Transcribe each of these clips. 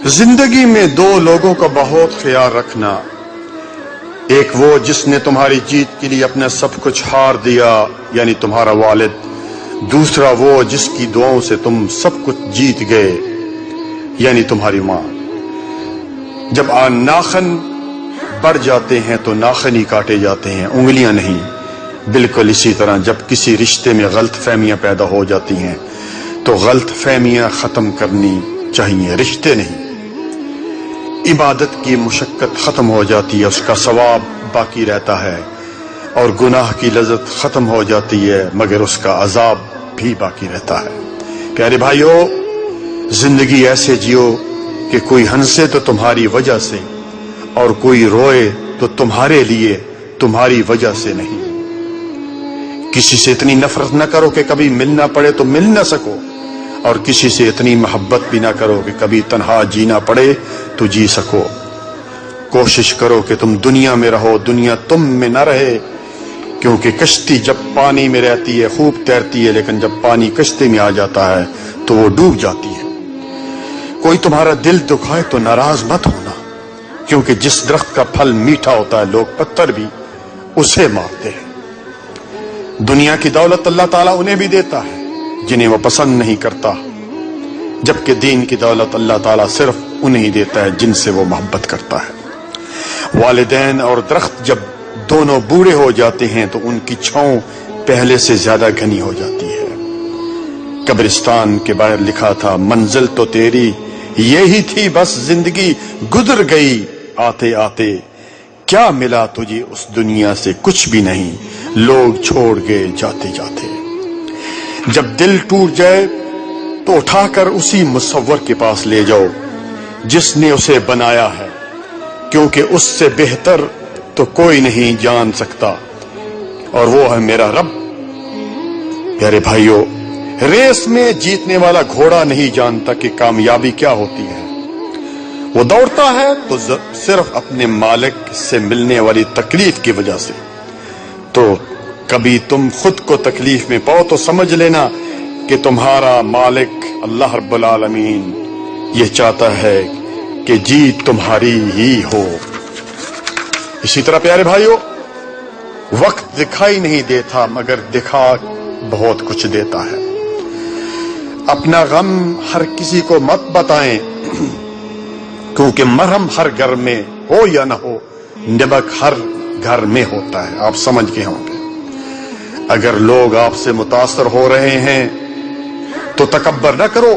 زندگی میں دو لوگوں کا بہت خیال رکھنا، ایک وہ جس نے تمہاری جیت کے لیے اپنا سب کچھ ہار دیا یعنی تمہارا والد، دوسرا وہ جس کی دعاؤں سے تم سب کچھ جیت گئے یعنی تمہاری ماں۔ جب ناخن بڑھ جاتے ہیں تو ناخن ہی کاٹے جاتے ہیں، انگلیاں نہیں۔ بالکل اسی طرح جب کسی رشتے میں غلط فہمیاں پیدا ہو جاتی ہیں تو غلط فہمیاں ختم کرنی چاہیے، رشتے نہیں۔ عبادت کی مشقت ختم ہو جاتی ہے، اس کا ثواب باقی رہتا ہے، اور گناہ کی لذت ختم ہو جاتی ہے مگر اس کا عذاب بھی باقی رہتا ہے۔ پیارے بھائیو، زندگی ایسے جیو کہ کوئی ہنسے تو تمہاری وجہ سے اور کوئی روئے تو تمہارے لیے، تمہاری وجہ سے نہیں۔ کسی سے اتنی نفرت نہ کرو کہ کبھی ملنا پڑے تو مل نہ سکو، اور کسی سے اتنی محبت بھی نہ کرو کہ کبھی تنہا جینا پڑے تو جی سکو۔ کوشش کرو کہ تم دنیا میں رہو، دنیا تم میں نہ رہے، کیونکہ کشتی جب پانی میں رہتی ہے خوب تیرتی ہے، لیکن جب پانی کشتی میں آ جاتا ہے تو وہ ڈوب جاتی ہے۔ کوئی تمہارا دل دکھائے تو ناراض مت ہونا، کیونکہ جس درخت کا پھل میٹھا ہوتا ہے لوگ پتھر بھی اسے مارتے ہیں۔ دنیا کی دولت اللہ تعالیٰ انہیں بھی دیتا ہے جنہیں وہ پسند نہیں کرتا، جبکہ دین کی دولت اللہ تعالیٰ صرف انہیں دیتا ہے جن سے وہ محبت کرتا ہے۔ والدین اور درخت جب دونوں بوڑھے ہو جاتے ہیں تو ان کی چھاؤں پہلے سے زیادہ گھنی ہو جاتی ہے۔ قبرستان کے باہر لکھا تھا، منزل تو تیری یہی تھی بس زندگی گزر گئی آتے آتے، کیا ملا تجھے اس دنیا سے؟ کچھ بھی نہیں، لوگ چھوڑ گئے جاتے جاتے۔ جب دل ٹوٹ جائے تو اٹھا کر اسی مصور کے پاس لے جاؤ جس نے اسے بنایا ہے، کیونکہ اس سے بہتر تو کوئی نہیں جان سکتا، اور وہ ہے میرا رب۔ پیارے بھائیو، ریس میں جیتنے والا گھوڑا نہیں جانتا کہ کامیابی کیا ہوتی ہے۔ وہ دوڑتا ہے تو صرف اپنے مالک سے ملنے والی تکلیف کی وجہ سے۔ تو کبھی تم خود کو تکلیف میں پاؤ تو سمجھ لینا کہ تمہارا مالک اللہ رب العالمین یہ چاہتا ہے کہ جیت تمہاری ہی ہو۔ اسی طرح پیارے بھائیو، وقت دکھائی نہیں دیتا مگر دکھا بہت کچھ دیتا ہے۔ اپنا غم ہر کسی کو مت بتائیں، کیونکہ مرہم ہر گھر میں ہو یا نہ ہو، نمک ہر گھر میں ہوتا ہے۔ آپ سمجھ گئے ہوں گے۔ اگر لوگ آپ سے متاثر ہو رہے ہیں تو تکبر نہ کرو،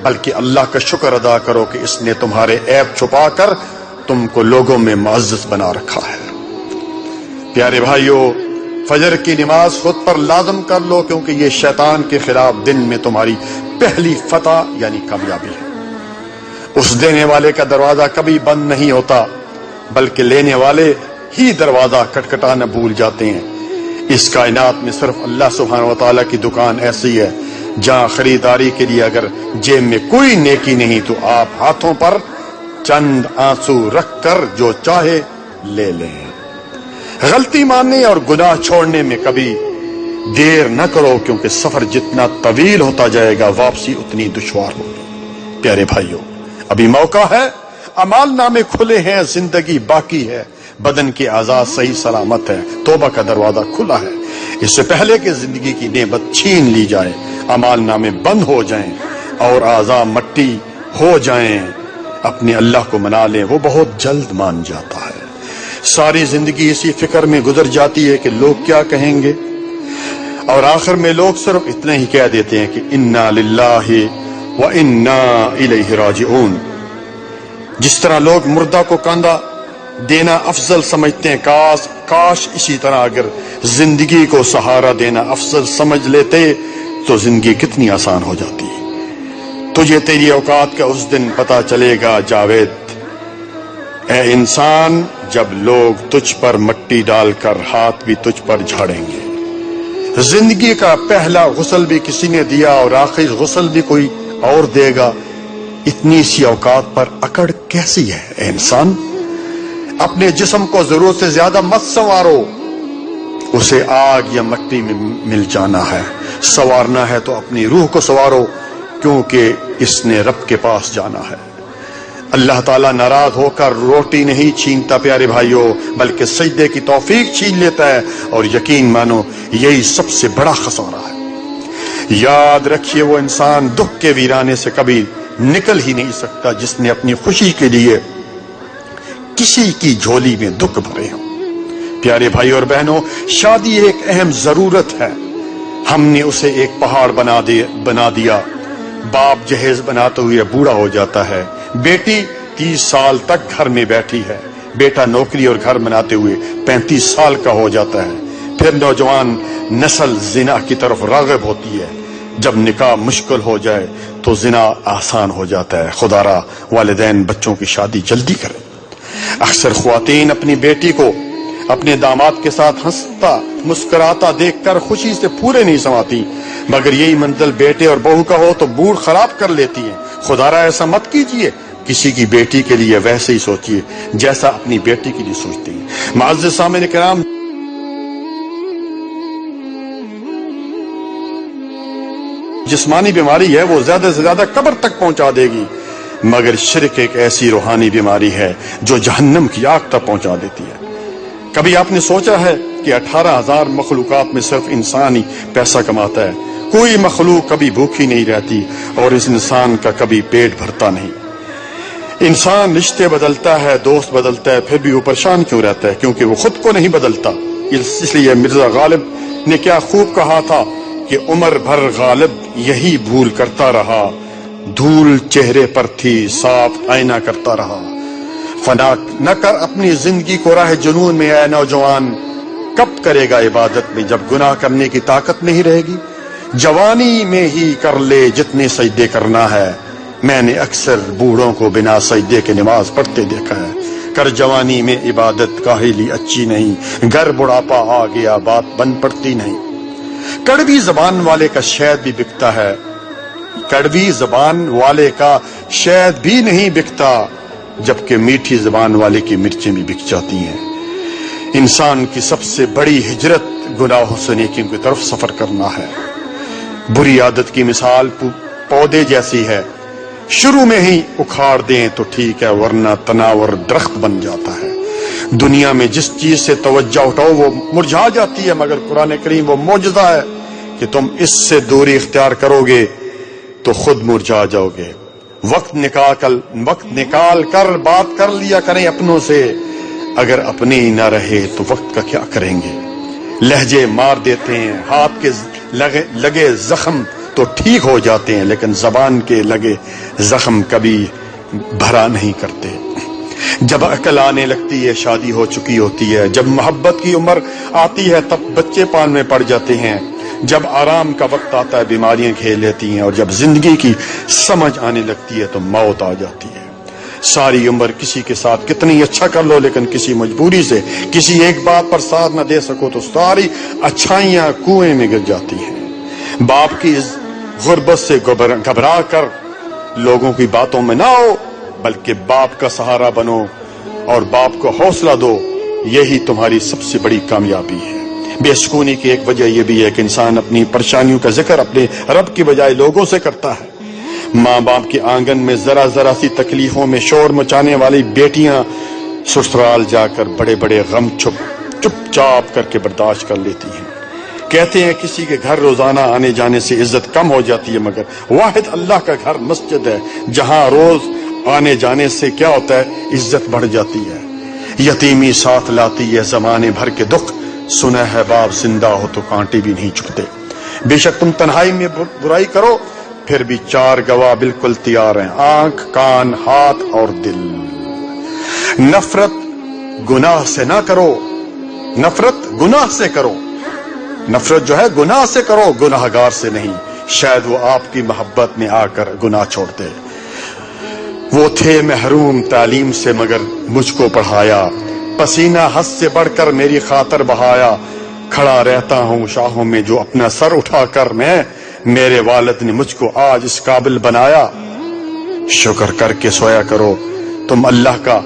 بلکہ اللہ کا شکر ادا کرو کہ اس نے تمہارے عیب چھپا کر تم کو لوگوں میں معزز بنا رکھا ہے۔ پیارے بھائیو، فجر کی نماز خود پر لازم کر لو، کیونکہ یہ شیطان کے خلاف دن میں تمہاری پہلی فتح یعنی کامیابی ہے۔ اس دینے والے کا دروازہ کبھی بند نہیں ہوتا، بلکہ لینے والے ہی دروازہ کھٹکھٹانا بھول جاتے ہیں۔ اس کائنات میں صرف اللہ سبحانہ وتعالی کی دکان ایسی ہے جہاں خریداری کے لیے اگر جیب میں کوئی نیکی نہیں تو آپ ہاتھوں پر چند آنسو رکھ کر جو چاہے لے لیں۔ غلطی ماننے اور گناہ چھوڑنے میں کبھی دیر نہ کرو، کیونکہ سفر جتنا طویل ہوتا جائے گا واپسی اتنی دشوار ہوگی۔ پیارے بھائیو، ابھی موقع ہے، اعمال نامے کھلے ہیں، زندگی باقی ہے، بدن کے اعضاء صحیح سلامت ہے، توبہ کا دروازہ کھلا ہے۔ اس سے پہلے کہ زندگی کی نعمت چھین لی جائے، اعمال نامے بند ہو جائیں اور اعضاء مٹی ہو جائیں، اپنے اللہ کو منا لیں، وہ بہت جلد مان جاتا ہے۔ ساری زندگی اسی فکر میں گزر جاتی ہے کہ لوگ کیا کہیں گے، اور آخر میں لوگ صرف اتنا ہی کہہ دیتے ہیں کہ انا للہ و انا الیہ راجعون۔ جس طرح لوگ مردہ کو کاندھا دینا افضل سمجھتے ہیں، کاش اسی طرح اگر زندگی کو سہارا دینا افضل سمجھ لیتے تو زندگی کتنی آسان ہو جاتی۔ تجھے تیری اوقات کا اس دن پتا چلے گا جاوید، اے انسان، جب لوگ تجھ پر مٹی ڈال کر ہاتھ بھی تجھ پر جھاڑیں گے۔ زندگی کا پہلا غسل بھی کسی نے دیا اور آخری غسل بھی کوئی اور دے گا۔ اتنی سی اوقات پر اکڑ کیسی ہے اے انسان؟ اپنے جسم کو ضرورت سے زیادہ مت سنوارو، اسے آگ یا مٹی میں مل جانا ہے۔ سنوارنا ہے تو اپنی روح کو سنوارو، کیونکہ اس نے رب کے پاس جانا ہے۔ اللہ تعالیٰ ناراض ہو کر روٹی نہیں چھینتا پیارے بھائیوں، بلکہ سجدے کی توفیق چھین لیتا ہے، اور یقین مانو یہی سب سے بڑا خسارہ ہے۔ یاد رکھیے وہ انسان دکھ کے ویرانے سے کبھی نکل ہی نہیں سکتا جس نے اپنی خوشی کے لیے کسی کی جھولی میں دکھ بھرے ہوں۔ پیارے بھائی اور بہنوں، شادی ایک اہم ضرورت ہے، ہم نے اسے ایک پہاڑ بنا دیا۔ باپ جہیز بناتے ہوئے بوڑھا ہو جاتا ہے، بیٹی 30 سال تک گھر میں بیٹھی ہے، بیٹا نوکری اور گھر بناتے ہوئے 35 سال کا ہو جاتا ہے، پھر نوجوان نسل زنا کی طرف راغب ہوتی ہے۔ جب نکاح مشکل ہو جائے تو زنا آسان ہو جاتا ہے۔ خدا را والدین بچوں کی شادی جلدی کریں۔ اکثر خواتین اپنی بیٹی کو اپنے داماد کے ساتھ ہنستا مسکراتا دیکھ کر خوشی سے پورے نہیں سماتی، مگر یہی منزل بیٹے اور بہو کا ہو تو موڈ خراب کر لیتی ہیں۔ خدا را ایسا مت کیجیے، کسی کی بیٹی کے لیے ویسے ہی سوچیے جیسا اپنی بیٹی کے لیے سوچتے ہیں۔ معزز سامعین کرام، جسمانی بیماری ہے وہ زیادہ سے زیادہ قبر تک پہنچا دے گی، مگر شرک ایک ایسی روحانی بیماری ہے جو جہنم کی آگ تک پہنچا دیتی ہے۔ کبھی آپ نے سوچا ہے کہ 18,000 مخلوقات میں صرف انسان ہی پیسہ کماتا ہے؟ کوئی مخلوق کبھی بھوکی نہیں رہتی اور اس انسان کا کبھی پیٹ بھرتا نہیں۔ انسان رشتے بدلتا ہے، دوست بدلتا ہے، پھر بھی وہ پریشان کیوں رہتا ہے؟ کیونکہ وہ خود کو نہیں بدلتا۔ اس لیے مرزا غالب نے کیا خوب کہا تھا کہ عمر بھر غالب یہی بھول کرتا رہا، دھول چہرے پر تھی صاف آئینہ کرتا رہا۔ فنا نہ کر اپنی زندگی کو راہ جنون میں اے نوجوان، کب کرے گا عبادت میں جب گناہ کرنے کی طاقت نہیں رہے گی؟ جوانی میں ہی کر لے جتنے سجدے کرنا ہے، میں نے اکثر بوڑھوں کو بنا سجدے کے نماز پڑھتے دیکھا ہے۔ کر جوانی میں عبادت کاہلی اچھی نہیں، گر بڑھاپا آ گیا بات بن پڑتی نہیں۔ کڑوی زبان والے کا شہد بھی بکتا ہے، کڑوی زبان والے کا شہد بھی نہیں بکتا، جبکہ میٹھی زبان والے کی مرچیں بھی بک جاتی ہیں۔ انسان کی سب سے بڑی ہجرت گناہوں سے نیکیوں کی طرف سفر کرنا ہے۔ بری عادت کی مثال پودے جیسی ہے، شروع میں ہی اکھاڑ دیں تو ٹھیک ہے، ورنہ تناور درخت بن جاتا ہے۔ دنیا میں جس چیز سے توجہ اٹھاؤ وہ مرجھا جاتی ہے، مگر قرآن کریم وہ معجزہ ہے کہ تم اس سے دوری اختیار کرو گے تو خود مرجھا جاؤ گے۔ وقت نکال کر بات کر لیا کریں اپنوں سے، اگر اپنے ہی نہ رہے تو وقت کا کیا کریں گے؟ لہجے مار دیتے ہیں، ہاتھ کے لگے زخم تو ٹھیک ہو جاتے ہیں، لیکن زبان کے لگے زخم کبھی بھرا نہیں کرتے۔ جب عقل آنے لگتی ہے شادی ہو چکی ہوتی ہے، جب محبت کی عمر آتی ہے تب بچے پال میں پڑ جاتے ہیں، جب آرام کا وقت آتا ہے بیماریاں گھیر لیتی ہیں، اور جب زندگی کی سمجھ آنے لگتی ہے تو موت آ جاتی ہے۔ ساری عمر کسی کے ساتھ کتنی اچھا کر لو، لیکن کسی مجبوری سے کسی ایک بات پر ساتھ نہ دے سکو تو ساری اچھائیاں کنویں میں گر جاتی ہیں۔ باپ کی غربت سے گھبرا کر لوگوں کی باتوں میں نہ آؤ، بلکہ باپ کا سہارا بنو اور باپ کو حوصلہ دو، یہی تمہاری سب سے بڑی کامیابی ہے۔ بے سکونی کی ایک وجہ یہ بھی ہے کہ انسان اپنی پریشانیوں کا ذکر اپنے رب کی بجائے لوگوں سے کرتا ہے۔ ماں باپ کے آنگن میں ذرا سی تکلیفوں میں شور مچانے والی بیٹیاں سسرال جا کر بڑے بڑے غم چپ چاپ کر کے برداشت کر لیتی ہیں۔ کہتے ہیں کسی کے گھر روزانہ آنے جانے سے عزت کم ہو جاتی ہے، مگر واحد اللہ کا گھر مسجد ہے جہاں روز آنے جانے سے کیا ہوتا ہے؟ عزت بڑھ جاتی ہے۔ یتیمی ساتھ لاتی ہے زمانے بھر کے دکھ، سنا ہے باپ زندہ ہو تو کانٹے بھی نہیں چبھتے۔ بے شک تم تنہائی میں برائی کرو پھر بھی 4 گواہ بالکل تیار ہیں، آنکھ، کان، ہاتھ اور دل۔ نفرت گناہ سے نہ کرو، نفرت گناہ سے کرو، نفرت جو ہے گناہ سے کرو، گناہگار سے نہیں، شاید وہ آپ کی محبت میں آ کر گناہ چھوڑ دے۔ وہ تھے محروم تعلیم سے مگر مجھ کو پڑھایا، پسینہ حد سے بڑھ کر میری خاطر بہایا، کھڑا رہتا ہوں شاہوں میں جو اپنا سر اٹھا کر میں، میرے والد نے مجھ کو آج اس قابل بنایا۔ شکر کر کے سویا کرو، تم اللہ کا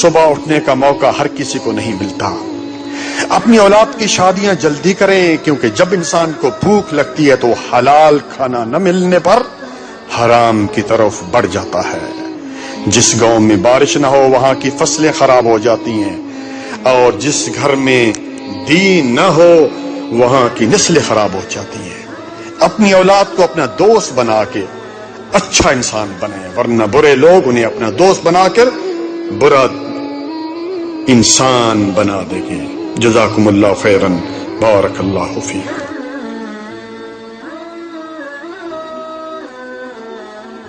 صبح اٹھنے کا موقع ہر کسی کو نہیں ملتا۔ اپنی اولاد کی شادیاں جلدی کریں، کیونکہ جب انسان کو بھوک لگتی ہے تو حلال کھانا نہ ملنے پر حرام کی طرف بڑھ جاتا ہے۔ جس گاؤں میں بارش نہ ہو وہاں کی فصلیں خراب ہو جاتی ہیں، اور جس گھر میں دین نہ ہو وہاں کی نسلیں خراب ہو جاتی ہیں۔ اپنی اولاد کو اپنا دوست بنا کے اچھا انسان بنے، ورنہ برے لوگ انہیں اپنا دوست بنا کر برا انسان بنا دیں گے۔ جزاکم اللہ خیرا، بارک اللہ فیکم۔